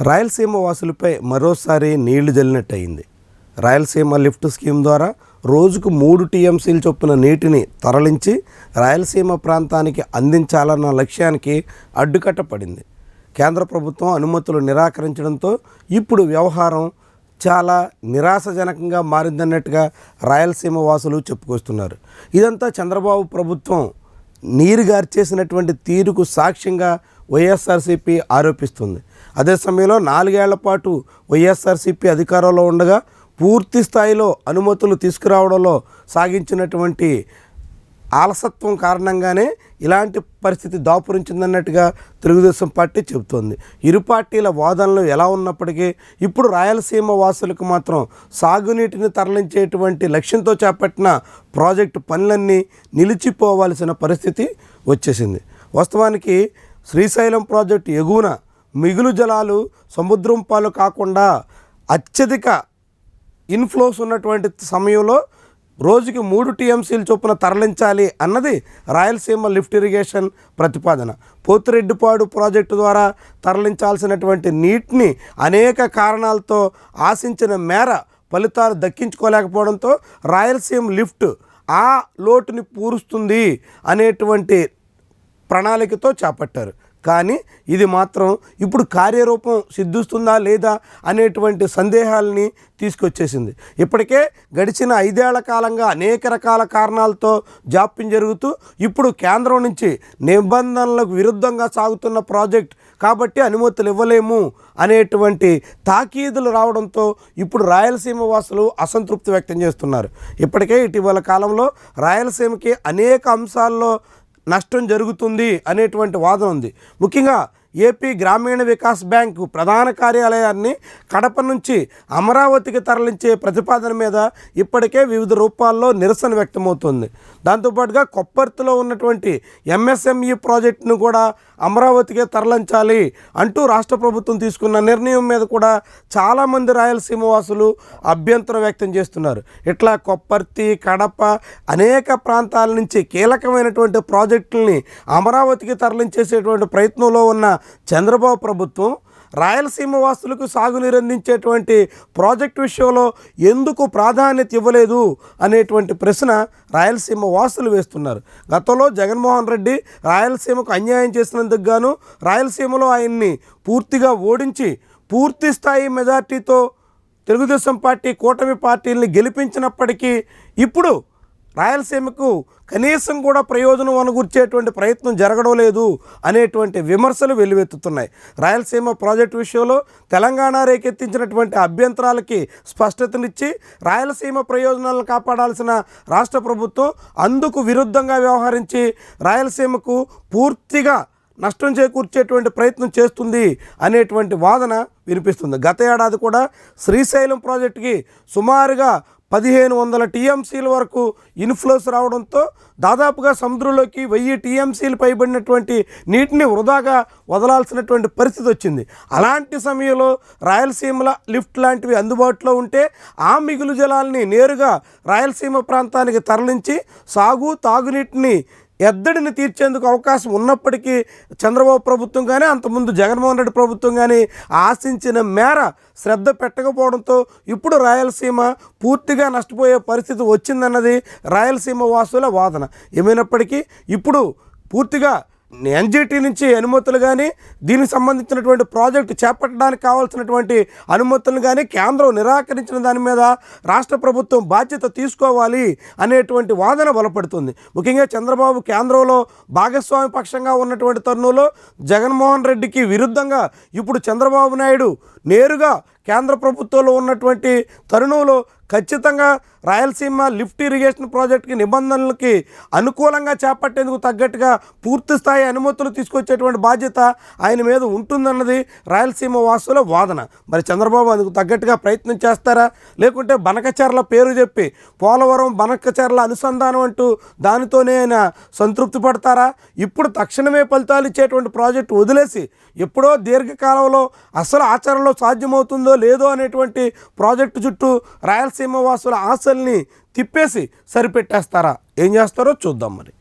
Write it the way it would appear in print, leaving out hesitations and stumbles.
రాయలసీమ వాసులపై మరోసారి నీళ్లు జల్లినట్టయింది. Rayalaseema lift scheme ద్వారా రోజుకు 3 టీఎంసీల చొప్పున నీటిని తరలించి రాయలసీమ ప్రాంతానికి అందించాలన్న లక్ష్యానికి అడ్డుకట్ట పడింది. కేంద్ర ప్రభుత్వం అనుమతులు నిరాకరించడంతో ఇప్పుడు వ్యవహారం చాలా నిరాశజనకంగా మారిందన్నట్టుగా రాయలసీమ వాసులు చెప్పుకొస్తున్నారు. ఇదంతా చంద్రబాబు ప్రభుత్వం నీరుగార్చేసినటువంటి తీరుకు సాక్ష్యంగా వైఎస్ఆర్సీపీ ఆరోపిస్తుంది. అదే సమయంలో 4 ఏళ్ల పాటు వైఎస్ఆర్సీపీ అధికారంలో ఉండగా పూర్తి స్థాయిలో అనుమతులు తీసుకురావడంలో సాగించినటువంటి ఆలసత్వం కారణంగానే ఇలాంటి పరిస్థితి దాపురించిందన్నట్టుగా తెలుగుదేశం పార్టీ చెబుతోంది. ఇరు పార్టీల వాదనలు ఎలా ఉన్నప్పటికీ ఇప్పుడు రాయలసీమ వాసులకు మాత్రం సాగునీటిని తరలించేటువంటి లక్ష్యంతో చేపట్టిన ప్రాజెక్టు పనులన్నీ నిలిచిపోవాల్సిన పరిస్థితి వచ్చేసింది. వాస్తవానికి శ్రీశైలం ప్రాజెక్టు ఎగువన మిగులు జలాలు సముద్రం పాలు కాకుండా అత్యధిక ఇన్ఫ్లోస్ ఉన్నటువంటి సమయంలో రోజుకి 3 టీఎంసీల చొప్పున తరలించాలి అన్నది రాయలసీమ లిఫ్ట్ ఇరిగేషన్ ప్రతిపాదన. పోతిరెడ్డిపాడు ప్రాజెక్టు ద్వారా తరలించాల్సినటువంటి నీటిని అనేక కారణాలతో ఆశించిన మేర ఫలితాలు దక్కించుకోలేకపోవడంతో రాయలసీమ లిఫ్ట్ ఆ లోటుని పూరుస్తుంది అనేటువంటి ప్రణాళికతో చేపట్టారు. కానీ ఇది మాత్రం ఇప్పుడు కార్యరూపం సిద్ధిస్తుందా లేదా అనేటువంటి సందేహాలని తీసుకొచ్చేసింది. ఇప్పటికే గడిచిన 5 ఏళ్ల కాలంగా అనేక రకాల కారణాలతో జాప్యం జరుగుతూ ఇప్పుడు కేంద్రం నుంచి నిబంధనలకు విరుద్ధంగా సాగుతున్న ప్రాజెక్ట్ కాబట్టి అనుమతులు ఇవ్వలేము అనేటువంటి తాకీదులు రావడంతో ఇప్పుడు రాయలసీమ వాసులు అసంతృప్తి వ్యక్తం చేస్తున్నారు. ఇప్పటికే ఇటీవల కాలంలో రాయలసీమకి అనేక అంశాల్లో నష్టం జరుగుతుంది అనేటువంటి వాదన ఉంది. ముఖ్యంగా ఏపీ గ్రామీణ వికాస్ బ్యాంకు ప్రధాన కార్యాలయాన్ని కడప నుంచి అమరావతికి తరలించే ప్రతిపాదన మీద ఇప్పటికే వివిధ రూపాల్లో నిరసన వ్యక్తమవుతుంది. దాంతోపాటుగా కొప్పర్తిలో ఉన్నటువంటి ఎంఎస్ఎంఈ ప్రాజెక్టును కూడా అమరావతికే తరలించాలి అంటూ రాష్ట్ర ప్రభుత్వం తీసుకున్న నిర్ణయం మీద కూడా చాలామంది రాయలసీమ వాసులు అభ్యంతరం వ్యక్తం చేస్తున్నారు. ఇట్లా కొప్పర్తి, కడప అనేక ప్రాంతాల నుంచి కీలకమైనటువంటి ప్రాజెక్టుల్ని అమరావతికి తరలించేసేటువంటి ప్రయత్నంలో ఉన్న చంద్రబాబు ప్రభుత్వం రాయలసీమ వాసులకు సాగునీరు అందించేటువంటి ప్రాజెక్టు విషయంలో ఎందుకు ప్రాధాన్యత ఇవ్వలేదు అనేటువంటి ప్రశ్న రాయలసీమ వాసులు వేస్తున్నారు. గతంలో జగన్మోహన్ రెడ్డి రాయలసీమకు అన్యాయం చేసినందుకు గాను రాయలసీమలో ఆయన్ని పూర్తిగా ఓడించి పూర్తి స్థాయి మెజార్టీతో తెలుగుదేశం పార్టీ కూటమి పార్టీల్ని గెలిపించినప్పటికీ ఇప్పుడు రాయలసీమకు కనీసం కూడా ప్రయోజనం అనుకూర్చేటువంటి ప్రయత్నం జరగడం లేదు అనేటువంటి విమర్శలు వెల్లువెత్తుతున్నాయి. రాయలసీమ ప్రాజెక్టు విషయంలో తెలంగాణ రేకెత్తించినటువంటి అభ్యంతరాలకి స్పష్టతనిచ్చి రాయలసీమ ప్రయోజనాలను కాపాడాల్సిన రాష్ట్ర ప్రభుత్వం అందుకు విరుద్ధంగా వ్యవహరించి రాయలసీమకు పూర్తిగా నష్టం చేకూర్చేటువంటి ప్రయత్నం చేస్తుంది అనేటువంటి వాదన వినిపిస్తుంది. గత ఏడాది కూడా శ్రీశైలం ప్రాజెక్టుకి సుమారుగా 1500 టీఎంసీల వరకు ఇన్ఫ్లోస్ రావడంతో దాదాపుగా సముద్రంలోకి 1000 టీఎంసీలు పైబడినటువంటి నీటిని వృధాగా వదలాల్సినటువంటి పరిస్థితి వచ్చింది. అలాంటి సమయంలో రాయలసీమల లిఫ్ట్ లాంటివి అందుబాటులో ఉంటే ఆ మిగులు జలాల్ని నేరుగా రాయలసీమ ప్రాంతానికి తరలించి సాగు తాగునీటిని ఎద్దడిని తీర్చేందుకు అవకాశం ఉన్నప్పటికీ చంద్రబాబు ప్రభుత్వం కానీ అంతకుముందు జగన్మోహన్ రెడ్డి ప్రభుత్వం కానీ ఆశించిన మేర శ్రద్ధ పెట్టకపోవడంతో ఇప్పుడు రాయలసీమ పూర్తిగా నష్టపోయే పరిస్థితి వచ్చిందన్నది రాయలసీమ వాసుల వాదన. ఏమైనప్పటికీ ఇప్పుడు పూర్తిగా ఎన్జిటి నుంచి అనుమతులు కానీ దీనికి సంబంధించినటువంటి ప్రాజెక్టు చేపట్టడానికి కావాల్సినటువంటి అనుమతులను కానీ కేంద్రం నిరాకరించిన దాని మీద రాష్ట్ర ప్రభుత్వం బాధ్యత తీసుకోవాలి అనేటువంటి వాదన బలపడుతుంది. ముఖ్యంగా చంద్రబాబు కేంద్రంలో భాగస్వామి పక్షంగా ఉన్నటువంటి తరుణంలో జగన్మోహన్ రెడ్డికి విరుద్ధంగా ఇప్పుడు చంద్రబాబు నాయుడు నేరుగా కేంద్ర ప్రభుత్వంలో ఉన్నటువంటి తరుణంలో ఖచ్చితంగా రాయలసీమ లిఫ్ట్ ఇరిగేషన్ ప్రాజెక్టుకి నిబంధనలకి అనుకూలంగా చేపట్టేందుకు తగ్గట్టుగా పూర్తి స్థాయి అనుమతులు తీసుకొచ్చేటువంటి బాధ్యత ఆయన మీద ఉంటుందన్నది రాయలసీమ వాసుల వాదన. మరి చంద్రబాబు అందుకు తగ్గట్టుగా ప్రయత్నం చేస్తారా, లేకుంటే బనకచెర్ల పేరు చెప్పి పోలవరం బనకచెర్ల అనుసంధానం అంటూ దానితోనే ఆయన సంతృప్తి పడతారా? ఇప్పుడు తక్షణమే ఫలితాలు ఇచ్చేటువంటి ప్రాజెక్టు వదిలేసి ఎప్పుడో దీర్ఘకాలంలో అసలు ఆచరణలో సాధ్యమవుతుందో లేదో అనేటువంటి ప్రాజెక్టు చుట్టూ రాయలసీమ వాసుల ఆశల్ని తిప్పేసి సరిపెట్టేస్తారా? ఏం చేస్తారో చూద్దాం మరి.